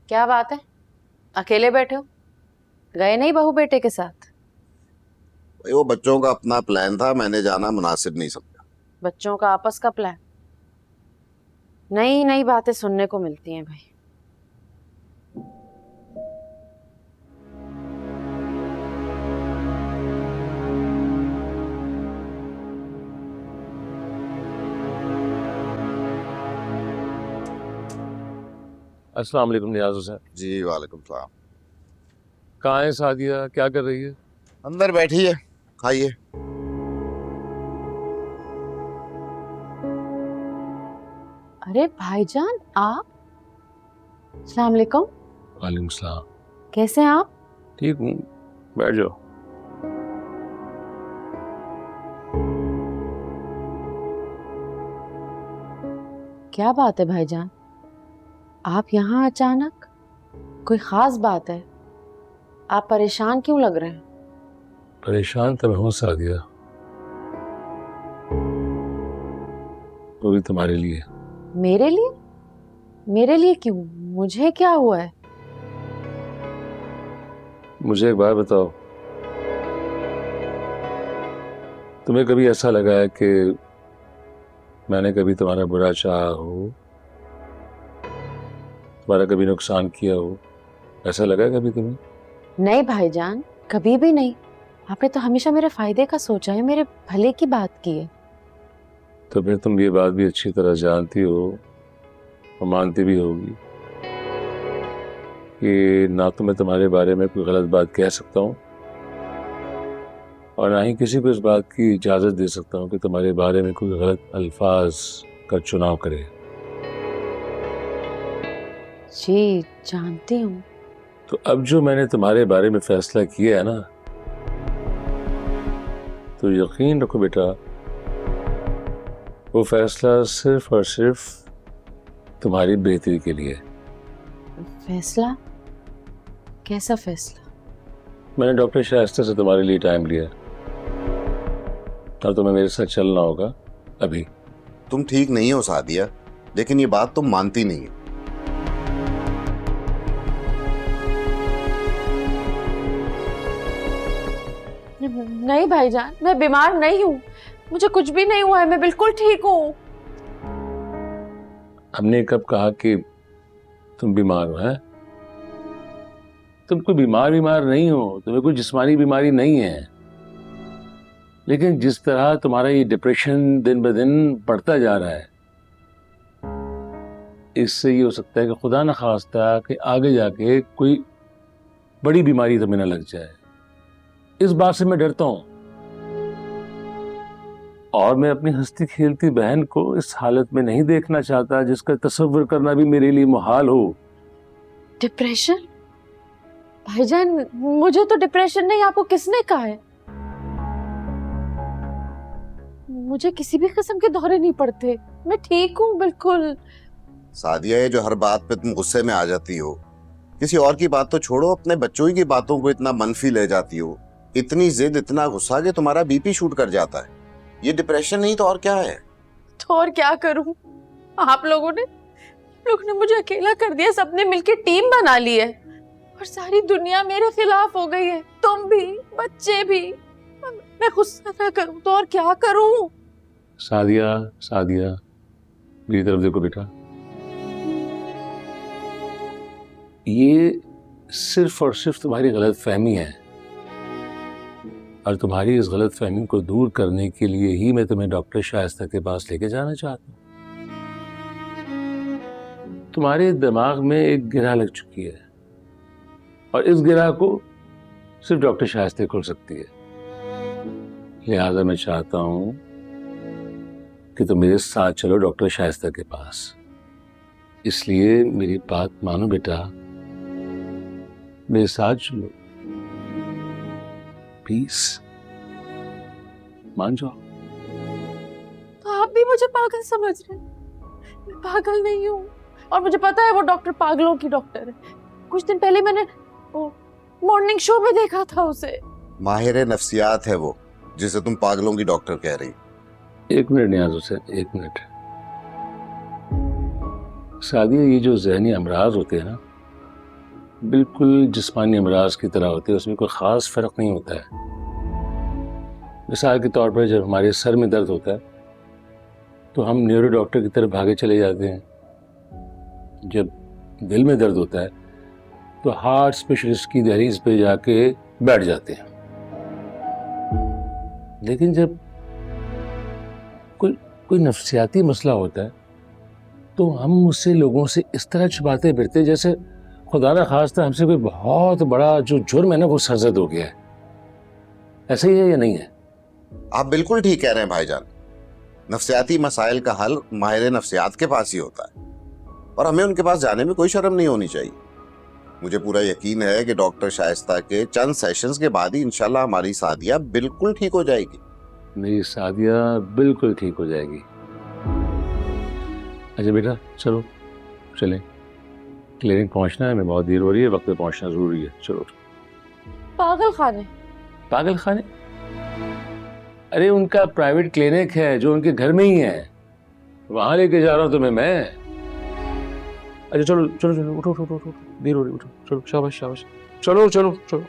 क्या बात है, अकेले बैठे हो? गए नहीं बहू बेटे के साथ? भाई वो बच्चों का अपना प्लान था, मैंने जाना मुनासिब नहीं समझा। बच्चों का आपस का प्लान? नई नई बातें सुनने को मिलती हैं भाई। अस्सलाम वालेकुम नियाज़ हुसैन। जी वालेकुम सलाम। कहाँ है सादिया, क्या कर रही है? अंदर बैठी है, खाइए। अरे भाईजान आप, अस्सलाम वालेकुम। वालेकुम सलाम। कैसे हैं आप? ठीक हूँ, बैठ जाओ। क्या बात है भाईजान, आप यहाँ अचानक? कोई खास बात है? आप परेशान क्यों लग रहे हैं? परेशान तो मैं हूँ सादिया, वो भी तुम्हारे लिए। मेरे लिए? मेरे लिए क्यों? मुझे क्या हुआ है? मुझे एक बात बताओ, तुम्हें कभी ऐसा लगा है कि मैंने कभी तुम्हारा बुरा चाहा हो, तुम्हारा कभी नुकसान किया हो? ऐसा लगा है कभी तुम्हें? नहीं भाईजान, कभी भी नहीं। आपने तो हमेशा मेरे फायदे का सोचा है, मेरे भले की बात की है। तो फिर तुम ये बात भी अच्छी तरह जानती हो और मानती भी होगी कि ना तो मैं तुम्हारे बारे में कोई गलत बात कह सकता हूँ और ना ही किसी को इस बात की इजाज़त दे सकता हूँ कि तुम्हारे बारे में कोई गलत अल्फाज का चुनाव करे। जी जानती हूँ। तो अब जो मैंने तुम्हारे बारे में फैसला किया है ना, तो यकीन रखो बेटा, वो फैसला सिर्फ और सिर्फ तुम्हारी बेहतरी के लिए। फैसला? कैसा फैसला? मैंने डॉक्टर शाइस्ता से तुम्हारे लिए टाइम लिया और तुम्हें मेरे साथ चलना होगा अभी। तुम ठीक नहीं हो सादिया, लेकिन ये बात तुम मानती नहीं है। नहीं भाईजान, मैं बीमार नहीं हूँ, मुझे कुछ भी नहीं हुआ है, मैं बिल्कुल ठीक हूँ। हमने कब कहा कि तुम बीमार हो? हैं, तुम कोई बीमार नहीं हो, तुम्हें कोई जिस्मानी बीमारी नहीं है, लेकिन जिस तरह तुम्हारा ये डिप्रेशन दिन ब दिन बढ़ता जा रहा है, इससे ये हो सकता है कि खुदा न खास्ता कि आगे जाके कोई बड़ी बीमारी तुम्हें न लग जाए। इस बात से मैं डरता हूं और मैं अपनी हंसती खेलती बहन को इस हालत में नहीं देखना चाहता जिसका तसव्वुर करना भी मेरे लिए मुहाल हो। डिप्रेशन? भाईजान मुझे तो डिप्रेशन नहीं, आपको किसने कहा है? मुझे किसी भी किस्म के दौरे नहीं पड़ते, मैं ठीक हूँ बिल्कुल। सादिया, ये जो हर बात पे तुम गुस्से में आ जाती हो, किसी और की बात तो छोड़ो, अपने बच्चों की बातों को इतना मनफी ले जाती हो, इतनी जिद, इतना गुस्सा कि तुम्हारा बीपी शूट कर जाता है। ये डिप्रेशन नहीं तो और क्या है? तो और क्या करूं? आप लोगों ने मुझे अकेला कर दिया, सबने मिलकर टीम बना ली है और सारी दुनिया मेरे खिलाफ हो गई है, तुम भी, बच्चे भी। मैं गुस्सा ना करूं तो और क्या करूं? सादिया, सादिया मेरी तरफ देखो बेटा, ये सिर्फ और सिर्फ तुम्हारी गलत फहमी है और तुम्हारी इस गलत फहमी को दूर करने के लिए ही मैं तुम्हें डॉक्टर शाइस्ता के पास लेके जाना चाहता हूँ। तुम्हारे दिमाग में एक गिरह लग चुकी है और इस गिरह को सिर्फ डॉक्टर शाइस्ता खोल सकती है। लिहाजा मैं चाहता हूं कि तुम मेरे साथ चलो डॉक्टर शाइस्ता के पास। इसलिए मेरी बात मानो बेटा, मेरे साथ चलो, प्लीज मान जाओ। तो आप भी मुझे पागल समझ रहे हैं? मैं पागल नहीं हूँ और मुझे पता है वो डॉक्टर पागलों की डॉक्टर है। कुछ दिन पहले मैंने वो मॉर्निंग शो में देखा था उसे। माहिर नफ्सियात है वो, जिसे तुम पागलों की डॉक्टर कह रही। एक मिनट नियाज हुसैन, एक मिनट। सादिया, ये जो ज़हनी अमराज होते हैं ना, बिल्कुल जिस्मानी अमराज की तरह होते हैं, उसमें कोई ख़ास फ़र्क नहीं होता है। मिसाल के तौर पर जब हमारे सर में दर्द होता है तो हम न्यूरो डॉक्टर की तरफ भागे चले जाते हैं, जब दिल में दर्द होता है तो हार्ट स्पेशलिस्ट की दहलीज पे जाके बैठ जाते हैं। लेकिन जब कोई नफ्सियाती मसला होता है तो हम उससे लोगों से इस तरह छुपाते फिरते जैसे खुदा ना खास्ता हमसे कोई बहुत बड़ा जो जुर्म है ना वो सरजद हो गया है। ऐसा ही है या नहीं है? आप बिल्कुल ठीक कह रहे हैं भाईजान। नफ्सियाती मसाइल का हल माहिर नफ्सियात के पास ही होता है और हमें उनके पास जाने में कोई शर्म नहीं होनी चाहिए। मुझे पूरा यकीन है कि डॉक्टर शाइस्ता के चंद सेशंस के बाद ही इंशाल्लाह हमारी सादिया बिल्कुल ठीक हो जाएगी। मेरी सादिया बिल्कुल ठीक हो जाएगी। अच्छा बेटा चलो चलें, क्लिनिक पहुंचना है, हमें बहुत देर हो रही है, वक्त पे पहुंचना जरूरी है। चलो। पागल खाने? पागल खाने? अरे उनका प्राइवेट क्लिनिक है जो उनके घर में ही है, वहां लेके जा रहा हूं तुम्हें मैं। अच्छा चलो चलो चलो, उठो उठो उठो, देर हो रही, उठो चलो, शाबाश शाबाश, चलो चलो चलो।